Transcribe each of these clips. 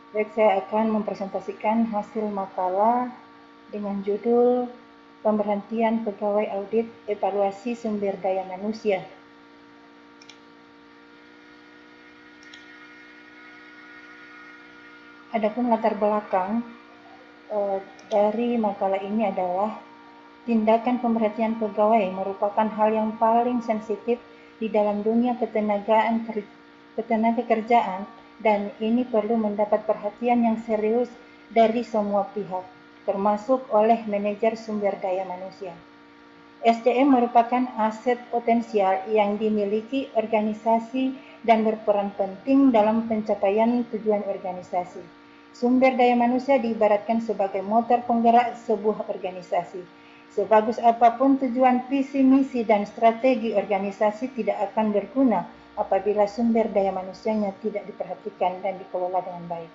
Baik, saya akan mempresentasikan hasil makalah dengan judul Pemberhentian Pegawai Audit Evaluasi Sumber Daya Manusia. Adapun latar belakang dari makalah ini adalah tindakan pemberhentian pegawai merupakan hal yang paling sensitif di dalam dunia ketenaga kerjaan, dan ini perlu mendapat perhatian yang serius dari semua pihak, termasuk oleh manajer sumber daya manusia. SDM merupakan aset potensial yang dimiliki organisasi dan berperan penting dalam pencapaian tujuan organisasi. Sumber daya manusia diibaratkan sebagai motor penggerak sebuah organisasi. Sebagus apapun tujuan, visi, misi, dan strategi organisasi tidak akan berguna apabila sumber daya manusianya tidak diperhatikan dan dikelola dengan baik.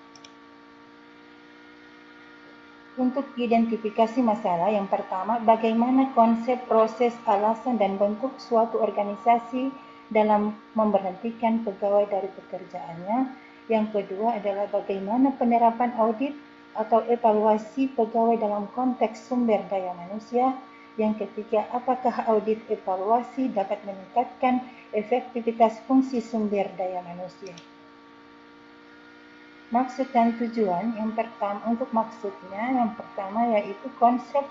Untuk identifikasi masalah, yang pertama, bagaimana konsep, proses, alasan, dan bentuk suatu organisasi dalam memberhentikan pegawai dari pekerjaannya. Yang kedua adalah bagaimana penerapan audit atau evaluasi pegawai dalam konteks sumber daya manusia. Yang ketiga, apakah audit evaluasi dapat meningkatkan efektivitas fungsi sumber daya manusia. Maksud dan tujuan yang pertama yaitu konsep,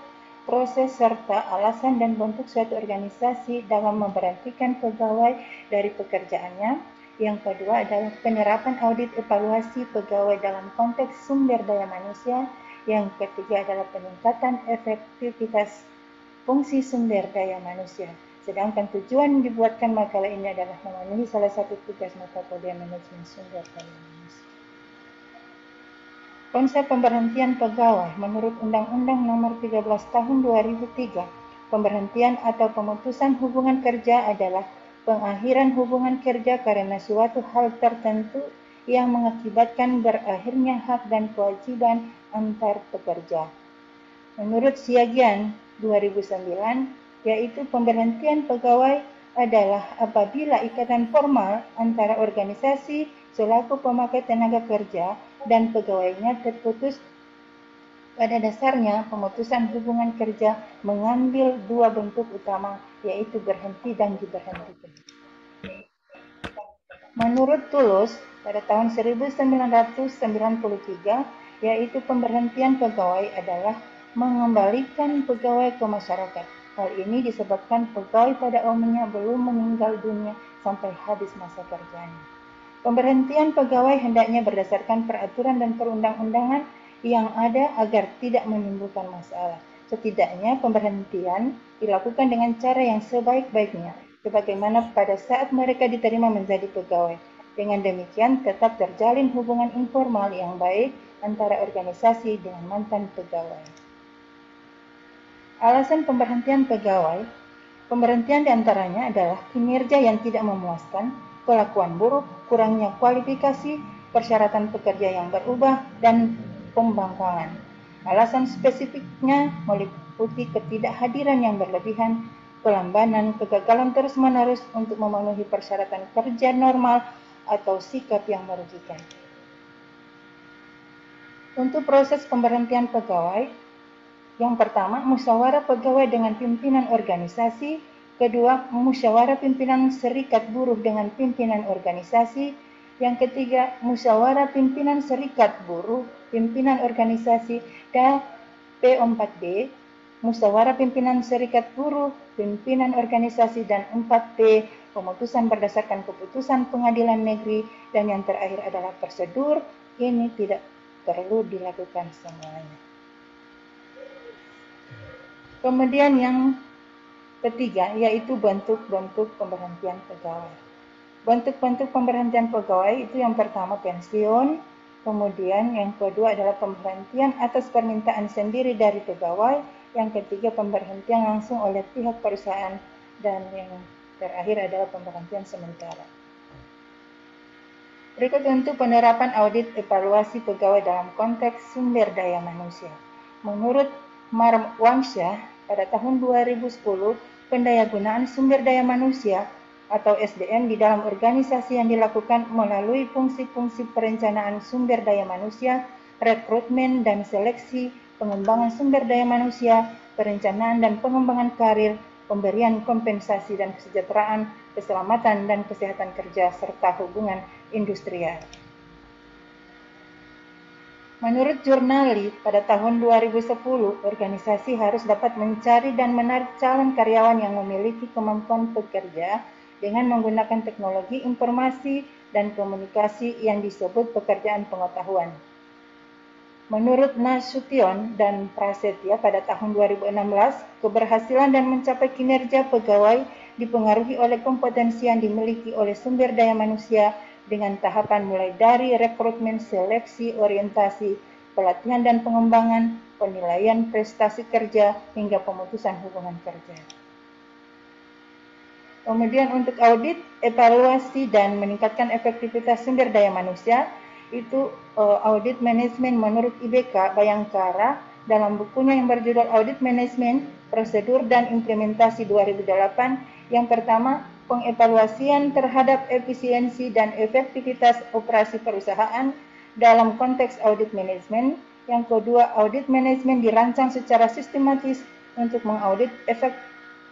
proses, serta alasan dan bentuk suatu organisasi dalam memberhentikan pegawai dari pekerjaannya. Yang kedua adalah penerapan audit evaluasi pegawai dalam konteks sumber daya manusia. Yang ketiga adalah peningkatan efektivitas fungsi sumber daya manusia. Sedangkan tujuan dibuatkan makalah ini adalah memenuhi salah satu tugas mata kuliah manajemen sumber daya manusia. Konsep pemberhentian pegawai menurut Undang-Undang Nomor 13 Tahun 2003, pemberhentian atau pemutusan hubungan kerja adalah pengakhiran hubungan kerja karena suatu hal tertentu yang mengakibatkan berakhirnya hak dan kewajiban antar pekerja. Menurut Siagian 2009, yaitu pemberhentian pegawai adalah apabila ikatan formal antara organisasi selaku pemakai tenaga kerja dan pegawainya terputus. Pada dasarnya, pemutusan hubungan kerja mengambil dua bentuk utama, yaitu berhenti dan diberhentikan. Menurut Tulus, pada tahun 1993, yaitu pemberhentian pegawai adalah mengembalikan pegawai ke masyarakat. Hal ini disebabkan pegawai pada umumnya belum meninggal dunia sampai habis masa kerjanya. Pemberhentian pegawai hendaknya berdasarkan peraturan dan perundang-undangan yang ada agar tidak menimbulkan masalah. Setidaknya pemberhentian dilakukan dengan cara yang sebaik-baiknya, sebagaimana pada saat mereka diterima menjadi pegawai. Dengan demikian tetap terjalin hubungan informal yang baik antara organisasi dengan mantan pegawai. Alasan pemberhentian pegawai. Pemberhentian diantaranya adalah kinerja yang tidak memuaskan, kelakuan buruk, kurangnya kualifikasi, persyaratan pekerja yang berubah, dan pembangkangan. Alasan spesifiknya meliputi ketidakhadiran yang berlebihan, kelambanan, kegagalan terus-menerus untuk memenuhi persyaratan kerja normal, atau sikap yang merugikan. Untuk proses pemberhentian pegawai, yang pertama, musyawarah pegawai dengan pimpinan organisasi. Kedua, musyawarah pimpinan serikat buruh dengan pimpinan organisasi. Yang ketiga, musyawarah pimpinan serikat buruh, pimpinan organisasi. Dan P4B, musyawarah pimpinan serikat buruh, pimpinan organisasi. Dan 4P, pemutusan berdasarkan keputusan pengadilan negeri. Dan yang terakhir adalah prosedur. Ini tidak perlu dilakukan semuanya. Kemudian yang ketiga, yaitu bentuk-bentuk pemberhentian pegawai. Bentuk-bentuk pemberhentian pegawai itu yang pertama pensiun, kemudian yang kedua adalah pemberhentian atas permintaan sendiri dari pegawai, yang ketiga pemberhentian langsung oleh pihak perusahaan, dan yang terakhir adalah pemberhentian sementara. Berikut untuk penerapan audit evaluasi pegawai dalam konteks sumber daya manusia. Menurut Marwansyah, pada tahun 2010, pendayagunaan sumber daya manusia atau SDM di dalam organisasi yang dilakukan melalui fungsi-fungsi perencanaan sumber daya manusia, rekrutmen dan seleksi, pengembangan sumber daya manusia, perencanaan dan pengembangan karir, pemberian kompensasi dan kesejahteraan, keselamatan dan kesehatan kerja, serta hubungan industrial. Menurut Jurnali, pada tahun 2010, organisasi harus dapat mencari dan menarik calon karyawan yang memiliki kemampuan bekerja dengan menggunakan teknologi informasi dan komunikasi yang disebut pekerjaan pengetahuan. Menurut Nasution dan Prasetya pada tahun 2016, keberhasilan dan mencapai kinerja pegawai dipengaruhi oleh kompetensi yang dimiliki oleh sumber daya manusia dengan tahapan mulai dari rekrutmen, seleksi, orientasi, pelatihan dan pengembangan, penilaian prestasi kerja, hingga pemutusan hubungan kerja. Kemudian untuk audit, evaluasi, dan meningkatkan efektivitas sumber daya manusia, itu audit manajemen menurut IBK Bayangkara dalam bukunya yang berjudul Audit Manajemen, Prosedur dan Implementasi 2008, yang pertama, pengevaluasian terhadap efisiensi dan efektivitas operasi perusahaan dalam konteks audit manajemen. Yang kedua, audit manajemen dirancang secara sistematis untuk mengaudit efek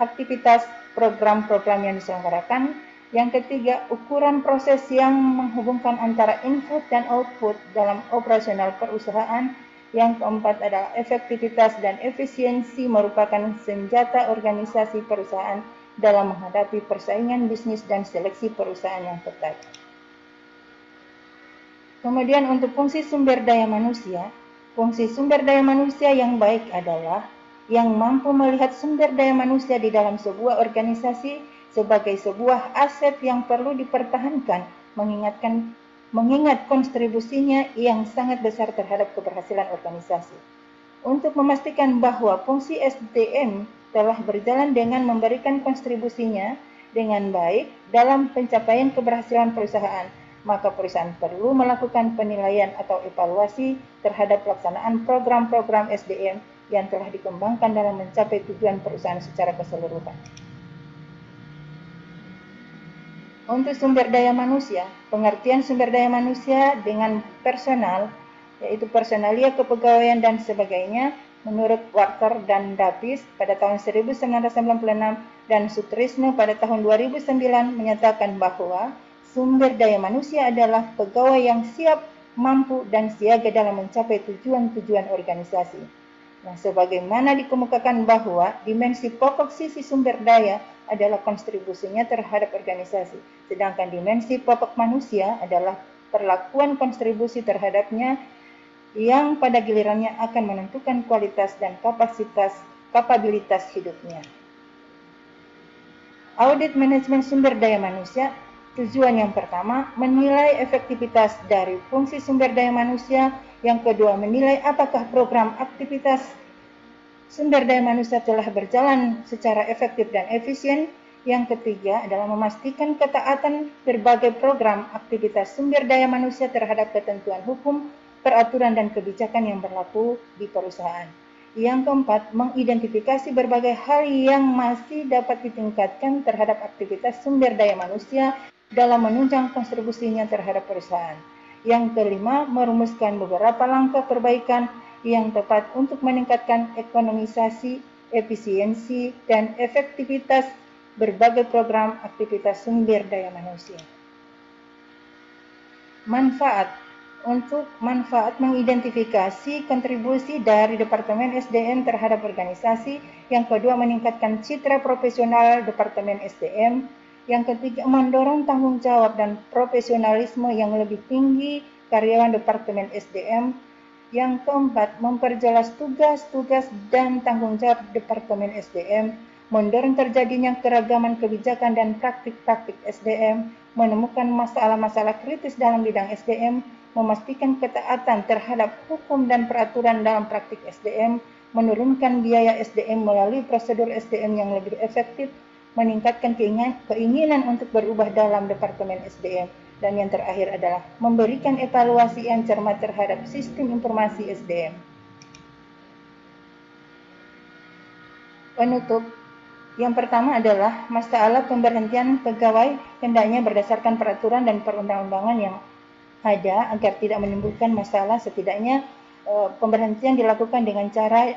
aktivitas program-program yang diselenggarakan. Yang ketiga, ukuran proses yang menghubungkan antara input dan output dalam operasional perusahaan. Yang keempat adalah efektivitas dan efisiensi merupakan senjata organisasi perusahaan dalam menghadapi persaingan bisnis dan seleksi perusahaan yang ketat. Kemudian untuk fungsi sumber daya manusia yang baik adalah yang mampu melihat sumber daya manusia di dalam sebuah organisasi sebagai sebuah aset yang perlu dipertahankan, mengingat kontribusinya yang sangat besar terhadap keberhasilan organisasi. Untuk memastikan bahwa fungsi SDM telah berjalan dengan memberikan kontribusinya dengan baik dalam pencapaian keberhasilan perusahaan, maka perusahaan perlu melakukan penilaian atau evaluasi terhadap pelaksanaan program-program SDM yang telah dikembangkan dalam mencapai tujuan perusahaan secara keseluruhan. Untuk sumber daya manusia, pengertian sumber daya manusia dengan personal, yaitu personalia, kepegawaian, dan sebagainya, menurut Walker dan Davis pada tahun 1996 dan Sutrisno pada tahun 2009 menyatakan bahwa sumber daya manusia adalah pegawai yang siap, mampu, dan siaga dalam mencapai tujuan-tujuan organisasi. Nah, sebagaimana dikemukakan bahwa dimensi pokok sisi sumber daya adalah kontribusinya terhadap organisasi, sedangkan dimensi pokok manusia adalah perlakuan kontribusi terhadapnya yang pada gilirannya akan menentukan kualitas dan kapabilitas hidupnya. Audit manajemen sumber daya manusia, tujuan yang pertama, menilai efektivitas dari fungsi sumber daya manusia. Yang kedua, menilai apakah program aktivitas sumber daya manusia telah berjalan secara efektif dan efisien. Yang ketiga adalah memastikan ketaatan berbagai program aktivitas sumber daya manusia terhadap ketentuan hukum, peraturan dan kebijakan yang berlaku di perusahaan. Yang keempat, mengidentifikasi berbagai hal yang masih dapat ditingkatkan terhadap aktivitas sumber daya manusia dalam menunjang kontribusinya terhadap perusahaan. Yang kelima, merumuskan beberapa langkah perbaikan yang tepat untuk meningkatkan ekonomisasi, efisiensi, dan efektivitas berbagai program aktivitas sumber daya manusia. Untuk manfaat mengidentifikasi kontribusi dari Departemen SDM terhadap organisasi. Yang kedua, meningkatkan citra profesional Departemen SDM. Yang ketiga, mendorong tanggung jawab dan profesionalisme yang lebih tinggi karyawan Departemen SDM. Yang keempat, memperjelas tugas-tugas dan tanggung jawab Departemen SDM, mendorong terjadinya keragaman kebijakan dan praktik-praktik SDM, menemukan masalah-masalah kritis dalam bidang SDM, memastikan ketaatan terhadap hukum dan peraturan dalam praktik SDM, menurunkan biaya SDM melalui prosedur SDM yang lebih efektif, meningkatkan keinginan untuk berubah dalam Departemen SDM, dan yang terakhir adalah memberikan evaluasi yang cermat terhadap sistem informasi SDM. Penutup, Yang pertama adalah masalah pemberhentian pegawai hendaknya berdasarkan peraturan dan perundang-undangan yang ada agar tidak menimbulkan masalah. Setidaknya pemberhentian dilakukan dengan cara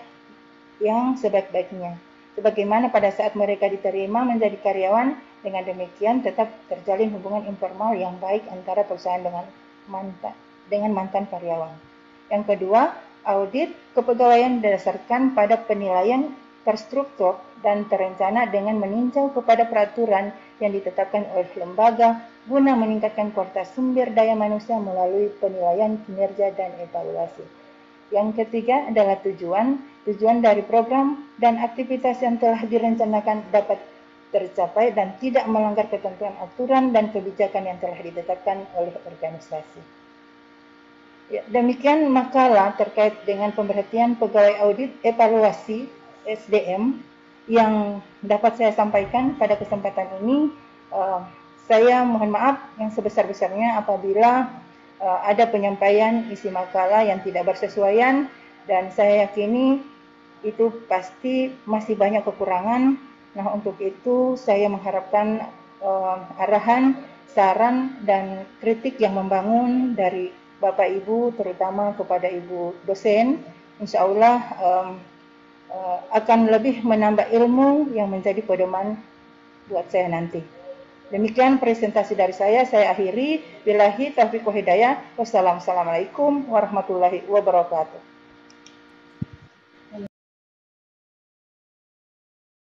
yang sebaik-baiknya. Sebagaimana pada saat mereka diterima menjadi karyawan, dengan demikian tetap terjalin hubungan informal yang baik antara perusahaan dengan mantan karyawan. Yang kedua, audit kepegawaian didasarkan pada penilaian terstruktur dan terencana dengan meninjau kepada peraturan yang ditetapkan oleh lembaga guna meningkatkan kualitas sumber daya manusia melalui penilaian kinerja dan evaluasi. Yang ketiga adalah tujuan dari program dan aktivitas yang telah direncanakan dapat tercapai dan tidak melanggar ketentuan aturan dan kebijakan yang telah ditetapkan oleh organisasi. Ya, demikian makalah terkait dengan pemberhentian pegawai audit evaluasi SDM yang dapat saya sampaikan pada kesempatan ini. Saya mohon maaf yang sebesar-besarnya apabila ada penyampaian isi makalah yang tidak bersesuaian, dan saya yakini itu pasti masih banyak kekurangan. Nah, untuk itu saya mengharapkan arahan, saran, dan kritik yang membangun dari Bapak Ibu, terutama kepada Ibu dosen. Insya Allah akan lebih menambah ilmu yang menjadi pedoman buat saya nanti. Demikian presentasi dari saya akhiri. Billahi taufiq wa hidayah. Wassalamualaikum warahmatullahi wabarakatuh.